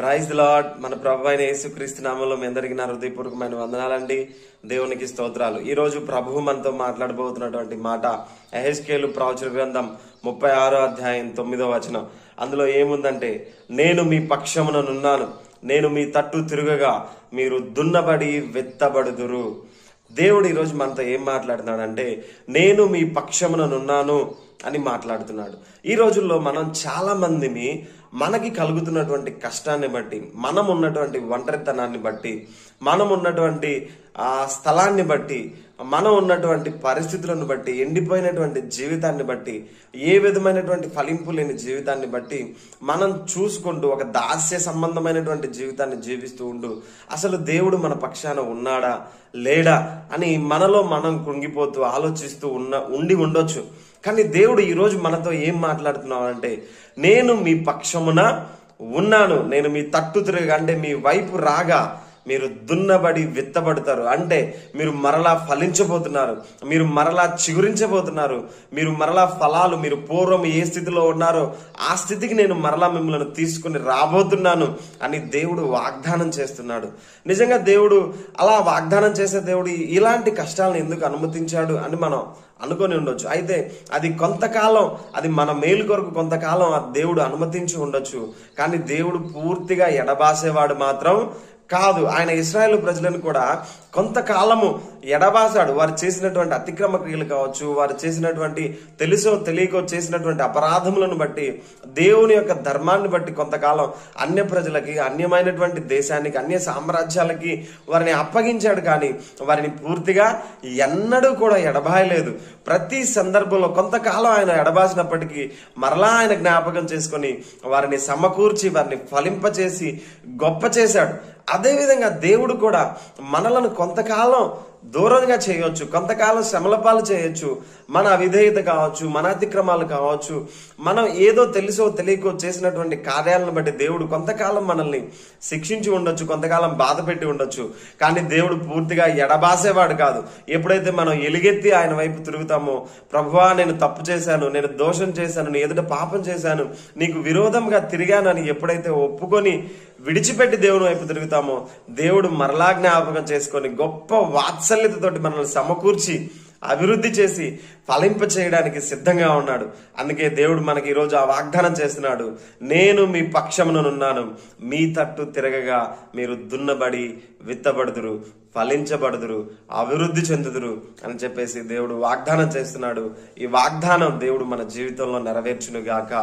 Praise the lord. మన ప్రభు అయిన యేసుక్రీస్తు నామములో మీ అందరికీ నా హృదయపూర్వకమైన వందనాలండి. దేవునికి స్తోత్రాలు. ఈ రోజు ప్రభువు మనతో మాట్లాడబోతున్నటువంటి మాట యెహెజ్కేలు ప్రవచన గ్రంథం 36వ అధ్యాయం 9వ వచనం. అందులో ఏముందంటే, నేను మీ పక్షముననున్నాను, నేను మీ తట్టు తిరుగగా మీరు దున్నబడి వెత్తబడుదురు. దేవుడు ఈరోజు మనతో ఏం మాట్లాడుతున్నాడంటే, నేను మీ పక్షముననున్నాను అని మాట్లాడుతున్నాడు. ఈ రోజుల్లో మనం చాలా మందిని మనకి కలుగుతున్నటువంటి కష్టాన్ని బట్టి, మనం ఉన్నటువంటి ఒంటరితనాన్ని బట్టి, మనం ఉన్నటువంటి ఆ స్థలాన్ని బట్టి, మనం ఉన్నటువంటి పరిస్థితులను బట్టి, ఎండిపోయినటువంటి జీవితాన్ని బట్టి, ఏ విధమైనటువంటి ఫలింపు లేని జీవితాన్ని బట్టి మనం చూసుకుంటూ ఒక దాస్య సంబంధమైనటువంటి జీవితాన్ని జీవిస్తూ ఉంటూ అసలు దేవుడు మన పక్షాన ఉన్నాడా లేడా అని మనలో మనం కృంగిపోతూ ఆలోచిస్తూ ఉండి ఉండొచ్చు. కానీ దేవుడు ఈరోజు మనతో ఏం మాట్లాడుతున్నాడంటే, నేను మీ పక్షమున ఉన్నాను, నేను మీ తట్టు తిరగ, అంటే మీ వైపు రాగా మీరు దున్నబడి విత్తబడతారు. అంటే మీరు మరలా ఫలించబోతున్నారు, మీరు మరలా చిగురించబోతున్నారు, మీరు మరలా ఫలాలు, మీరు పూర్వం ఏ స్థితిలో ఉన్నారో ఆ స్థితికి నేను మరలా మిమ్మల్ని తీసుకుని రాబోతున్నాను అని దేవుడు వాగ్దానం చేస్తున్నాడు. నిజంగా దేవుడు అలా వాగ్దానం చేసే దేవుడు ఇలాంటి కష్టాలను ఎందుకు అనుమతించాడు అని మనం అనుకొని ఉండొచ్చు. అయితే అది కొంతకాలం, అది మన మేలు కొరకు కొంతకాలం ఆ దేవుడు అనుమతించి ఉండొచ్చు. కానీ దేవుడు పూర్తిగా ఎడబాసేవాడు మాత్రం కాదు. ఆయన ఇశ్రాయేలు ప్రజలను కూడా కొంతకాలము ఎడబాసాడు. వారు చేసినటువంటి అతిక్రమ క్రియలు కావచ్చు, వారు చేసినటువంటి తెలుసో తెలియకో చేసినటువంటి అపరాధములను బట్టి, దేవుని యొక్క ధర్మాన్ని బట్టి కొంతకాలం అన్య ప్రజలకి, అన్యమైనటువంటి దేశానికి, అన్య సామ్రాజ్యాలకి వారిని అప్పగించాడు. కానీ వారిని పూర్తిగా ఎన్నడూ కూడా ఎడబాయలేదు. ప్రతి సందర్భంలో కొంతకాలం ఆయన ఎడబాసినప్పటికీ మరలా ఆయన జ్ఞాపకం చేసుకొని వారిని సమకూర్చి వారిని ఫలింపచేసి గొప్ప చేశాడు. అదేవిధంగా దేవుడు కూడా మనలను కొంతకాలం దూరంగా చేయొచ్చు, కొంతకాలం శ్రమల పాలు చేయొచ్చు. మన అవిధేయత కావచ్చు, మన అతిక్రమాలు కావచ్చు, మనం ఏదో తెలుసో తెలియకో చేసినటువంటి కార్యాలను బట్టి దేవుడు కొంతకాలం మనల్ని శిక్షించి ఉండొచ్చు, కొంతకాలం బాధ పెట్టి ఉండొచ్చు. కానీ దేవుడు పూర్తిగా ఎడబాసేవాడు కాదు. ఎప్పుడైతే మనం ఎలుగెత్తి ఆయన వైపు తిరుగుతామో, ప్రభువా నేను తప్పు చేశాను, నేను దోషం చేశాను, నీ ఎదుట పాపం చేశాను, నీకు విరోధంగా తిరిగానని ఎప్పుడైతే ఒప్పుకొని విడిచిపెట్టి దేవుని వైపు తిరుగుతామో, దేవుడు మరలా జ్ఞాపకం చేసుకొని గొప్ప వాత్సల్యతతోటి మనల్ని సమకూర్చి అభివృద్ధి చేసి ఫలింప చేయడానికి సిద్ధంగా ఉన్నాడు. అందుకే దేవుడు మనకి ఈరోజు ఆ వాగ్దానం చేస్తున్నాడు, నేను మీ పక్షముననున్నాను, మీ తట్టు తిరగగా మీరు దున్నబడి విత్తబడుదురు, ఫలించబడుదురు, అభివృద్ధి చెందుదురు అని చెప్పేసి దేవుడు వాగ్దానం చేస్తున్నాడు. ఈ వాగ్దానం దేవుడు మన జీవితంలో నెరవేర్చునుగాక.